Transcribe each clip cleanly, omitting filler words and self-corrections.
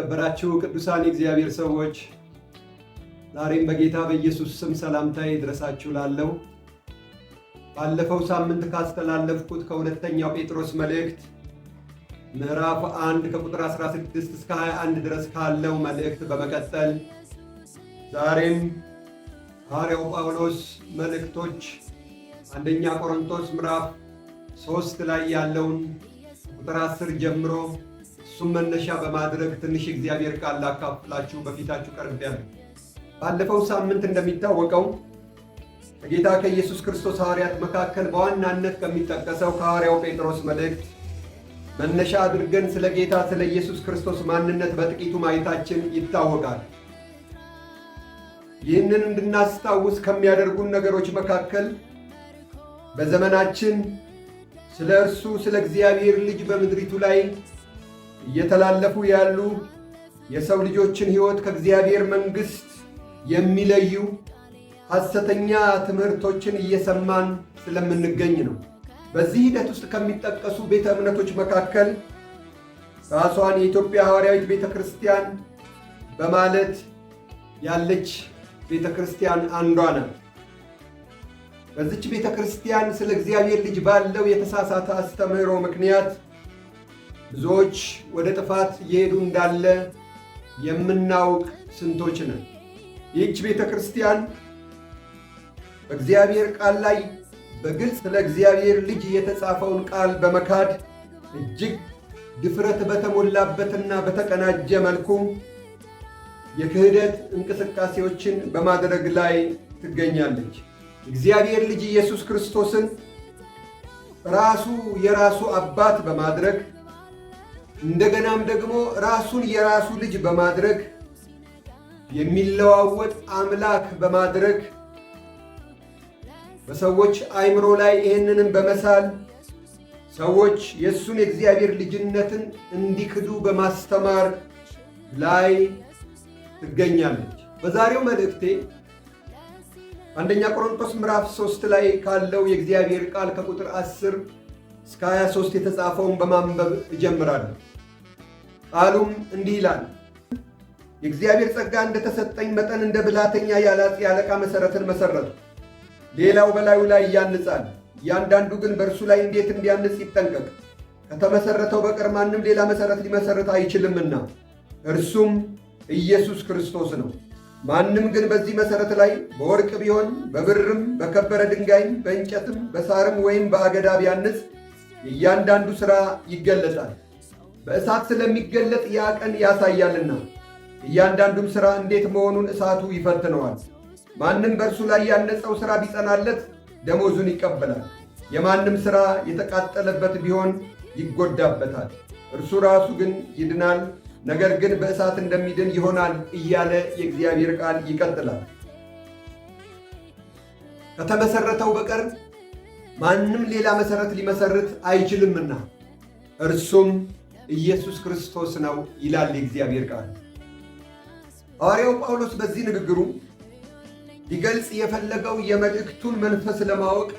የተከበራችሁ ቅዱሳን የእግዚአብሔር ሰዎች ዛሬም በጌታ በኢየሱስ ስም ሰላምታዬ ይድረሳችሁ ላለው ባለፈው ሳምንት ካስተላለፍኩት ከሁለተኛው ጴጥሮስ መልእክት ምዕራፍ 1 ከቁጥር 16 እስከ 21 ድረስ ካለው መልእክት በመቀጠል ዛሬም ሐዋርያው ጳውሎስ መልእክቶች አንደኛ ቆሮንቶስ ምዕራፍ 3 ላይ ያለውን ቁጥር 10 ጀምሮ እሱም መነሻ በማድረግ ትንሽ እግዚአብሔር ቃል ላካፍላችሁ በፊታችሁ ቀርቤያለሁ። ባለፈው ሳምንት እንደሚታወቀው ከጌታ ከኢየሱስ ክርስቶስ ሐዋርያት መካከል በዋናነት ከሚጠቀሰው ከሐዋርያው ጴጥሮስ መልእክት መነሻ አድርገን ስለ ጌታ ስለ ኢየሱስ ክርስቶስ ማንነት በጥቂቱ ማየታችን ይታወቃል። ይህንን እንድናስታውስ ከሚያደርጉን ነገሮች መካከል በዘመናችን ስለ እርሱ ስለ እግዚአብሔር ልጅ በምድሪቱ ላይ እየተላለፉ ያሉ የሰው ልጆችን ሕይወት ከእግዚአብሔር መንግሥት የሚለዩ ሐሰተኛ ትምህርቶችን እየሰማን ስለምንገኝ ነው። በዚህ ሂደት ውስጥ ከሚጠቀሱ ቤተ እምነቶች መካከል ራሷን የኢትዮጵያ ሐዋርያዊት ቤተ ክርስቲያን በማለት ያለች ቤተ ክርስቲያን አንዷ ናት። በዚች ቤተ ክርስቲያን ስለ እግዚአብሔር ልጅ ባለው የተሳሳተ አስተምህሮ ምክንያት ብዙዎች ወደ ጥፋት እየሄዱ እንዳለ የምናውቅ ስንቶች ነን። ይህች ቤተ ክርስቲያን በእግዚአብሔር ቃል ላይ በግልጽ ስለ እግዚአብሔር ልጅ የተጻፈውን ቃል በመካድ እጅግ ድፍረት በተሞላበትና በተቀናጀ መልኩ የክህደት እንቅስቃሴዎችን በማድረግ ላይ ትገኛለች። እግዚአብሔር ልጅ ኢየሱስ ክርስቶስን ራሱ የራሱ አባት በማድረግ እንደገናም ደግሞ ራሱን የራሱ ልጅ በማድረግ የሚለዋወጥ አምላክ በማድረግ በሰዎች አእምሮ ላይ ይህንንም በመሳል ሰዎች የእሱን የእግዚአብሔር ልጅነትን እንዲክዱ በማስተማር ላይ ትገኛለች። በዛሬው መልእክቴ አንደኛ ቆሮንቶስ ምዕራፍ 3 ላይ ካለው የእግዚአብሔር ቃል ከቁጥር 10 እስከ 23 የተጻፈውን በማንበብ እጀምራለሁ። ቃሉም እንዲህ ይላል። የእግዚአብሔር ጸጋ እንደተሰጠኝ መጠን እንደ ብልሃተኛ ያላጽ ያለቃ መሠረትን መሠረቱ። ሌላው በላዩ ላይ ያንጻል፣ እያንዳንዱ ግን በእርሱ ላይ እንዴት እንዲያንጽ ይጠንቀቅ። ከተመሠረተው በቀር ማንም ሌላ መሠረት ሊመሠረት አይችልምና እርሱም ኢየሱስ ክርስቶስ ነው። ማንም ግን በዚህ መሠረት ላይ በወርቅ ቢሆን በብርም በከበረ ድንጋይም በእንጨትም በሳርም ወይም በአገዳ ቢያንጽ የእያንዳንዱ ሥራ ይገለጣል፣ በእሳት ስለሚገለጥ ያ ቀን ያሳያልና እያንዳንዱም ሥራ እንዴት መሆኑን እሳቱ ይፈትነዋል። ማንም በእርሱ ላይ ያነጸው ሥራ ቢጸናለት ደሞዙን ይቀበላል። የማንም ሥራ የተቃጠለበት ቢሆን ይጎዳበታል። እርሱ ራሱ ግን ይድናል፣ ነገር ግን በእሳት እንደሚድን ይሆናል እያለ የእግዚአብሔር ቃል ይቀጥላል። ከተመሠረተው በቀር ማንም ሌላ መሠረት ሊመሠርት አይችልምና እርሱም ኢየሱስ ክርስቶስ ነው ይላል የእግዚአብሔር ቃል። ሐዋርያው ጳውሎስ በዚህ ንግግሩ ሊገልጽ የፈለገው የመልእክቱን መንፈስ ለማወቅ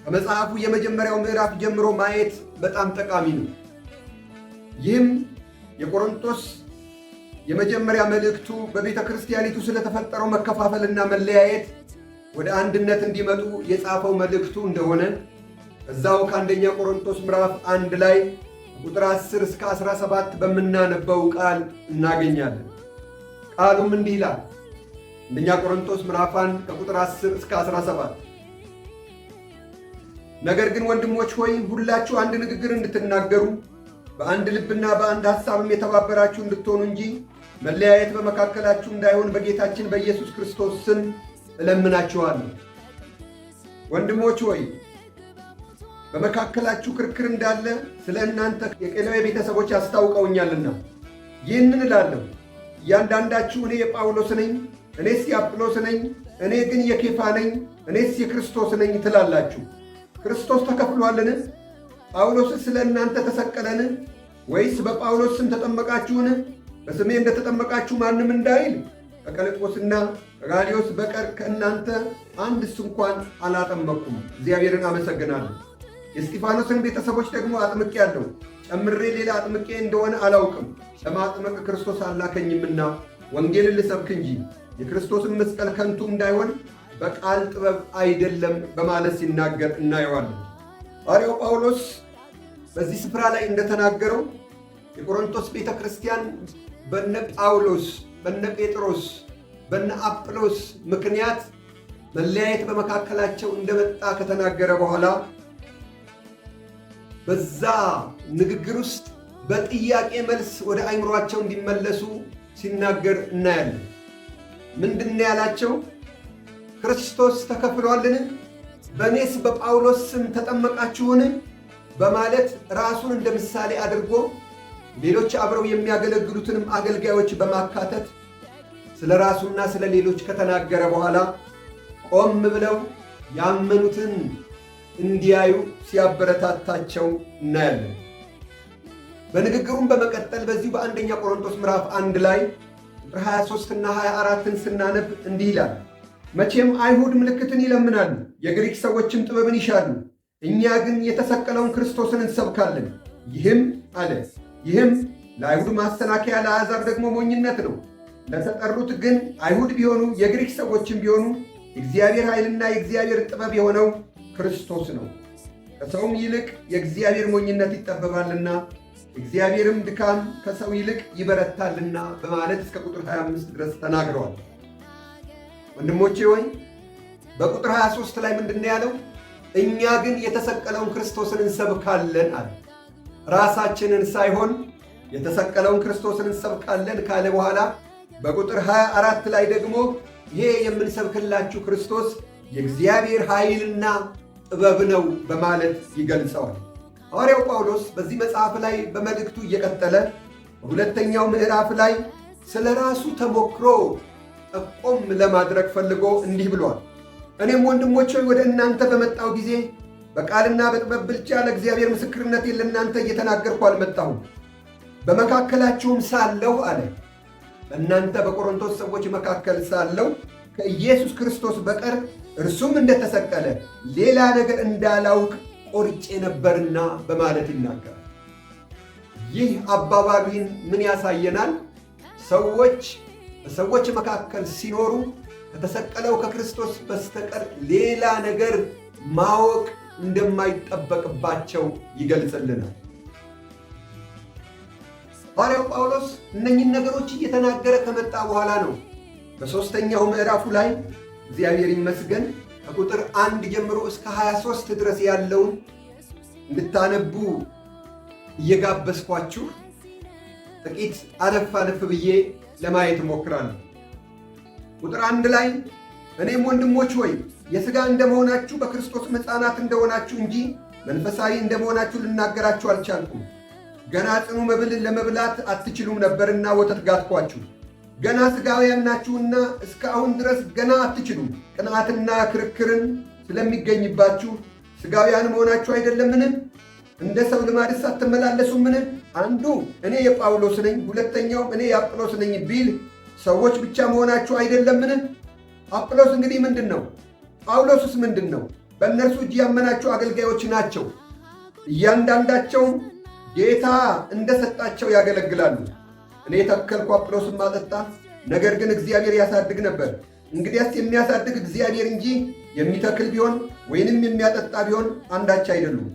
ከመጽሐፉ የመጀመሪያው ምዕራፍ ጀምሮ ማየት በጣም ጠቃሚ ነው። ይህም የቆሮንቶስ የመጀመሪያ መልእክቱ በቤተ ክርስቲያኒቱ ስለተፈጠረው መከፋፈልና መለያየት ወደ አንድነት እንዲመጡ የጻፈው መልእክቱ እንደሆነ እዛው ከአንደኛ ቆሮንቶስ ምዕራፍ 1 ላይ ቁጥር 10 እስከ 17 በምናነበው ቃል እናገኛለን። ቃሉም እንዲህ ይላል። አንደኛ ቆሮንቶስ ምዕራፍ 1 ከቁጥር 10 እስከ 17 ነገር ግን ወንድሞች ሆይ ሁላችሁ አንድ ንግግር እንድትናገሩ በአንድ ልብና በአንድ ሐሳብም የተባበራችሁ እንድትሆኑ እንጂ መለያየት በመካከላችሁ እንዳይሆን በጌታችን በኢየሱስ ክርስቶስ ስም እለምናችኋለሁ። ወንድሞች ሆይ በመካከላችሁ ክርክር እንዳለ ስለ እናንተ የቄላዊ ቤተሰቦች አስታውቀውኛልና ይህንን እላለሁ፣ እያንዳንዳችሁ እኔ የጳውሎስ ነኝ፣ እኔስ የአጵሎስ ነኝ፣ እኔ ግን የኬፋ ነኝ፣ እኔስ የክርስቶስ ነኝ ትላላችሁ። ክርስቶስ ተከፍሏልን? ጳውሎስስ ስለ እናንተ ተሰቀለን? ወይስ በጳውሎስ ስም ተጠመቃችሁን? በስሜ እንደተጠመቃችሁ ማንም እንዳይል ከቀለጶስና ከጋልዮስ በቀር ከእናንተ አንድስ እንኳን አላጠመቅኩም። እግዚአብሔርን አመሰግናለሁ። የእስጢፋኖስን ቤተሰቦች ደግሞ አጥምቄአለሁ፣ ጨምሬ ሌላ አጥምቄ እንደሆነ አላውቅም። ለማጥመቅ ክርስቶስ አላከኝምና ወንጌልን ልሰብክ እንጂ የክርስቶስን መስቀል ከንቱ እንዳይሆን በቃል ጥበብ አይደለም በማለት ሲናገር እናየዋለን። ሐዋርያው ጳውሎስ በዚህ ስፍራ ላይ እንደተናገረው የቆሮንቶስ ቤተ ክርስቲያን በነ ጳውሎስ፣ በነ ጴጥሮስ፣ በነ አጵሎስ ምክንያት መለያየት በመካከላቸው እንደመጣ ከተናገረ በኋላ በዛ ንግግር ውስጥ በጥያቄ መልስ ወደ አእምሯቸው እንዲመለሱ ሲናገር እናያለን። ምንድን ያላቸው? ክርስቶስ ተከፍሏልን? በእኔስ በጳውሎስ ስም ተጠመቃችሁን? በማለት ራሱን እንደ ምሳሌ አድርጎ ሌሎች አብረው የሚያገለግሉትንም አገልጋዮች በማካተት ስለ ራሱና ስለ ሌሎች ከተናገረ በኋላ ቆም ብለው ያመኑትን እንዲያዩ ሲያበረታታቸው እናያለን። በንግግሩም በመቀጠል በዚሁ በአንደኛ ቆሮንቶስ ምዕራፍ 1 ላይ ቁጥር 23 እና 24ን ስናነብ እንዲህ ይላል። መቼም አይሁድ ምልክትን ይለምናሉ፣ የግሪክ ሰዎችም ጥበብን ይሻሉ። እኛ ግን የተሰቀለውን ክርስቶስን እንሰብካለን። ይህም ለአይሁድ ማሰናከያ፣ ለአሕዛብ ደግሞ ሞኝነት ነው። ለተጠሩት ግን አይሁድ ቢሆኑ የግሪክ ሰዎችም ቢሆኑ የእግዚአብሔር ኃይልና የእግዚአብሔር ጥበብ የሆነው ክርስቶስ ነው። ከሰውም ይልቅ የእግዚአብሔር ሞኝነት ይጠበባልና እግዚአብሔርም ድካም ከሰው ይልቅ ይበረታልና በማለት እስከ ቁጥር 25 ድረስ ተናግረዋል። ወንድሞቼ ሆይ በቁጥር 23 ላይ ምንድን ያለው? እኛ ግን የተሰቀለውን ክርስቶስን እንሰብካለን አለ። ራሳችንን ሳይሆን የተሰቀለውን ክርስቶስን እንሰብካለን ካለ በኋላ በቁጥር 24 ላይ ደግሞ ይሄ የምንሰብክላችሁ ክርስቶስ የእግዚአብሔር ኃይልና ጥበብ ነው በማለት ይገልጸዋል። ሐዋርያው ጳውሎስ በዚህ መጽሐፍ ላይ በመልእክቱ እየቀጠለ በሁለተኛው ምዕራፍ ላይ ስለ ራሱ ተሞክሮ ጠቆም ለማድረግ ፈልጎ እንዲህ ብሏል። እኔም ወንድሞች ሆይ ወደ እናንተ በመጣው ጊዜ በቃልና በጥበብ ብልጫ ለእግዚአብሔር ምስክርነቴን ለእናንተ እየተናገርኩ አልመጣሁም። በመካከላችሁም ሳለሁ አለ፣ በእናንተ በቆሮንቶስ ሰዎች መካከል ሳለሁ ከኢየሱስ ክርስቶስ በቀር እርሱም እንደተሰቀለ ሌላ ነገር እንዳላውቅ ቆርጬ ነበርና በማለት ይናገራል። ይህ አባባሉን ምን ያሳየናል? በሰዎች መካከል ሲኖሩ ከተሰቀለው ከክርስቶስ በስተቀር ሌላ ነገር ማወቅ እንደማይጠበቅባቸው ይገልጽልናል። ሐዋርያው ጳውሎስ እነኝህን ነገሮች እየተናገረ ከመጣ በኋላ ነው በሦስተኛው ምዕራፉ ላይ እግዚአብሔር ይመስገን ከቁጥር 1 ጀምሮ እስከ 23 ድረስ ያለውን እንድታነቡ እየጋበዝኳችሁ ጥቂት አለፍ ብዬ ለማየት እሞክራለሁ። ቁጥር 1 ላይ እኔም ወንድሞች ሆይ የሥጋ እንደመሆናችሁ በክርስቶስ ሕፃናት እንደሆናችሁ እንጂ መንፈሳዊ እንደመሆናችሁ ልናገራችሁ አልቻልኩም። ገና ጽኑ መብል ለመብላት አትችሉም ነበርና ወተት ጋትኳችሁ። ገና ሥጋውያን ናችሁና እስከ አሁን ድረስ ገና አትችሉም። ቅንዓትና ክርክርን ስለሚገኝባችሁ ሥጋውያን መሆናችሁ አይደለምን? እንደ ሰው ልማድስ አትመላለሱምን? አንዱ እኔ የጳውሎስ ነኝ፣ ሁለተኛውም እኔ የአጵሎስ ነኝ ቢል ሰዎች ብቻ መሆናችሁ አይደለምን? አጵሎስ እንግዲህ ምንድን ነው? ጳውሎስስ ምንድን ነው? በእነርሱ እጅ ያመናችሁ አገልጋዮች ናቸው። እያንዳንዳቸውም ጌታ እንደሰጣቸው ያገለግላሉ። እኔ ተከልኩ፣ አጵሎስም አጠጣ፣ ነገር ግን እግዚአብሔር ያሳድግ ነበር። እንግዲያስ የሚያሳድግ እግዚአብሔር እንጂ የሚተክል ቢሆን ወይንም የሚያጠጣ ቢሆን አንዳች አይደሉም።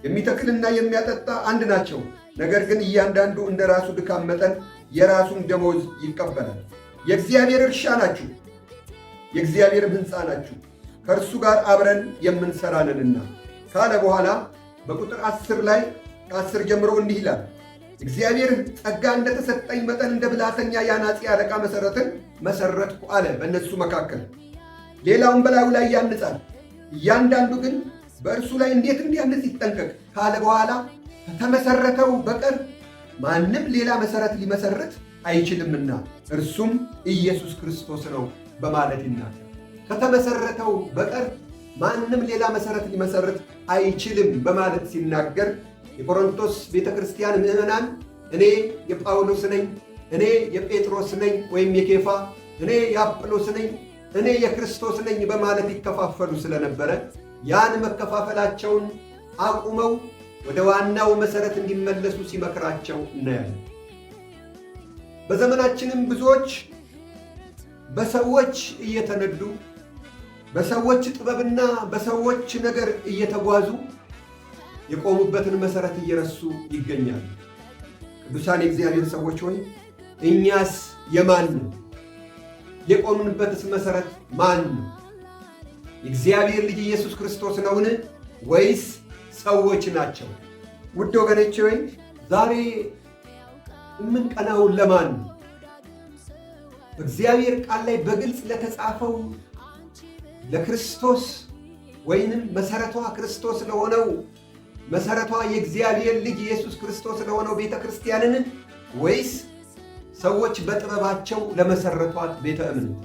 የሚተክልና የሚያጠጣ አንድ ናቸው። ነገር ግን እያንዳንዱ እንደ ራሱ ድካም መጠን የራሱን ደሞዝ ይቀበላል። የእግዚአብሔር እርሻ ናችሁ፣ የእግዚአብሔርም ሕንፃ ናችሁ፣ ከእርሱ ጋር አብረን የምንሠራ ነንና ካለ በኋላ በቁጥር 10 ላይ ከ10 ጀምሮ እንዲህ ይላል። እግዚአብሔር ጸጋ እንደተሰጠኝ መጠን እንደ ብልሃተኛ የአናጺ አለቃ መሠረትን መሠረትኩ አለ በእነሱ መካከል። ሌላውን በላዩ ላይ ያንጻል፣ እያንዳንዱ ግን በእርሱ ላይ እንዴት እንዲያንጽ ይጠንቀቅ ካለ በኋላ ከተመሠረተው በቀር ማንም ሌላ መሠረት ሊመሠረት አይችልምና እርሱም ኢየሱስ ክርስቶስ ነው በማለት ይናገር። ከተመሠረተው በቀር ማንም ሌላ መሠረት ሊመሠረት አይችልም በማለት ሲናገር የቆሮንቶስ ቤተ ክርስቲያን ምዕመናን እኔ የጳውሎስ ነኝ፣ እኔ የጴጥሮስ ነኝ ወይም የኬፋ፣ እኔ የአጵሎስ ነኝ፣ እኔ የክርስቶስ ነኝ በማለት ይከፋፈሉ ስለነበረ ያን መከፋፈላቸውን አቁመው ወደ ዋናው መሠረት እንዲመለሱ ሲመክራቸው እናያለን። በዘመናችንም ብዙዎች በሰዎች እየተነዱ በሰዎች ጥበብና በሰዎች ነገር እየተጓዙ የቆሙበትን መሠረት እየረሱ ይገኛሉ። ቅዱሳን የእግዚአብሔር ሰዎች ሆይ እኛስ የማን ነው? የቆምንበትስ መሠረት ማን ነው? የእግዚአብሔር ልጅ ኢየሱስ ክርስቶስ ነውን ወይስ ሰዎች ናቸው? ውድ ወገኖቼ ሆይ ዛሬ የምንቀናው ለማን ነው? በእግዚአብሔር ቃል ላይ በግልጽ ለተጻፈው ለክርስቶስ ወይንም መሠረቷ ክርስቶስ ለሆነው መሠረቷ የእግዚአብሔር ልጅ ኢየሱስ ክርስቶስ ለሆነው ቤተ ክርስቲያንን ወይስ ሰዎች በጥበባቸው ለመሠረቷት ቤተ እምነት?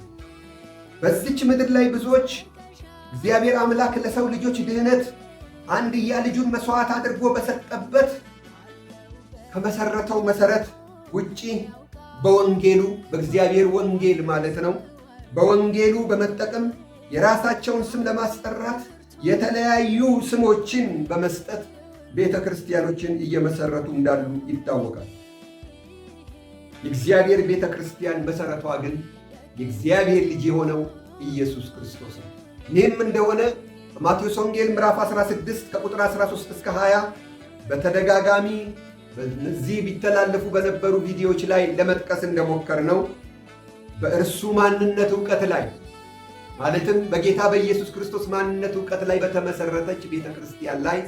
በዚች ምድር ላይ ብዙዎች እግዚአብሔር አምላክ ለሰው ልጆች ድህነት አንድያ ልጁን መሥዋዕት አድርጎ በሰጠበት ከመሠረተው መሠረት ውጪ በወንጌሉ በእግዚአብሔር ወንጌል ማለት ነው በወንጌሉ በመጠቀም የራሳቸውን ስም ለማስጠራት የተለያዩ ስሞችን በመስጠት ቤተ ክርስቲያኖችን እየመሠረቱ እንዳሉ ይታወቃል። የእግዚአብሔር ቤተ ክርስቲያን መሠረቷ ግን የእግዚአብሔር ልጅ የሆነው ኢየሱስ ክርስቶስ ነው። ይህም እንደሆነ በማቴዎስ ወንጌል ምዕራፍ 16 ከቁጥር 13 እስከ 20 በተደጋጋሚ በዚህ ቢተላለፉ በነበሩ ቪዲዮዎች ላይ ለመጥቀስ እንደሞከር ነው በእርሱ ማንነት ዕውቀት ላይ ማለትም በጌታ በኢየሱስ ክርስቶስ ማንነት ዕውቀት ላይ በተመሠረተች ቤተ ክርስቲያን ላይ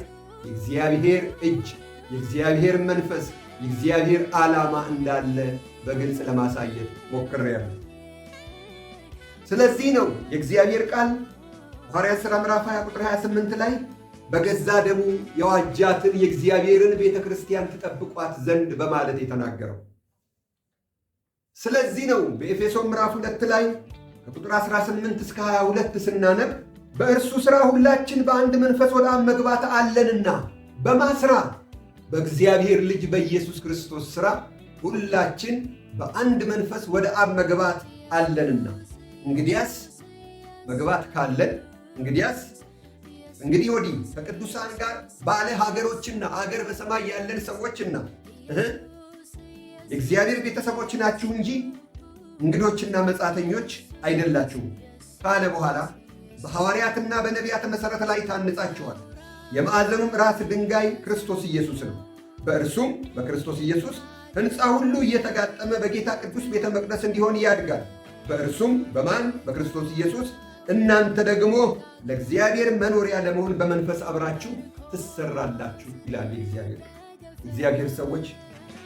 የእግዚአብሔር እጅ፣ የእግዚአብሔር መንፈስ፣ የእግዚአብሔር ዓላማ እንዳለ በግልጽ ለማሳየት ሞክሬያለሁ። ስለዚህ ነው የእግዚአብሔር ቃል ሐዋርያት ሥራ ምዕራፍ 20 ቁጥር 28 ላይ በገዛ ደሙ የዋጃትን የእግዚአብሔርን ቤተ ክርስቲያን ትጠብቋት ዘንድ በማለት የተናገረው። ስለዚህ ነው በኤፌሶን ምዕራፍ 2 ላይ ከቁጥር 18 እስከ 22 ስናነብ በእርሱ ሥራ ሁላችን በአንድ መንፈስ ወደ አብ መግባት አለንና በማስራ በእግዚአብሔር ልጅ በኢየሱስ ክርስቶስ ሥራ ሁላችን በአንድ መንፈስ ወደ አብ መግባት አለንና እንግዲያስ መግባት ካለን እንግዲህ ወዲህ ከቅዱሳን ጋር ባለ ሀገሮችና አገር በሰማይ ያለን ሰዎችና የእግዚአብሔር ቤተሰቦች ናችሁ እንጂ እንግዶችና መጻተኞች አይደላችሁም ካለ በኋላ በሐዋርያትና በነቢያት መሠረት ላይ ታንጻችኋል። የማዕዘኑም ራስ ድንጋይ ክርስቶስ ኢየሱስ ነው። በእርሱም በክርስቶስ ኢየሱስ ሕንፃ ሁሉ እየተጋጠመ በጌታ ቅዱስ ቤተ መቅደስ እንዲሆን ያድጋል። በእርሱም በማን በክርስቶስ ኢየሱስ እናንተ ደግሞ ለእግዚአብሔር መኖሪያ ለመሆን በመንፈስ አብራችሁ ትሰራላችሁ ይላል እግዚአብሔር ሰዎች።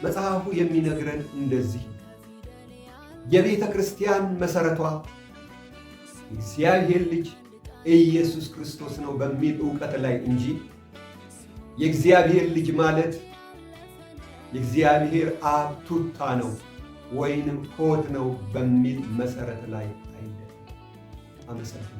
መጽሐፉ የሚነግረን እንደዚህ የቤተ ክርስቲያን መሠረቷ እግዚአብሔር ልጅ ኢየሱስ ክርስቶስ ነው በሚል ዕውቀት ላይ እንጂ የእግዚአብሔር ልጅ ማለት የእግዚአብሔር አብ ቱታ ነው ወይንም ኮት ነው በሚል መሠረት ላይ አይደለም። አመሰግናለሁ።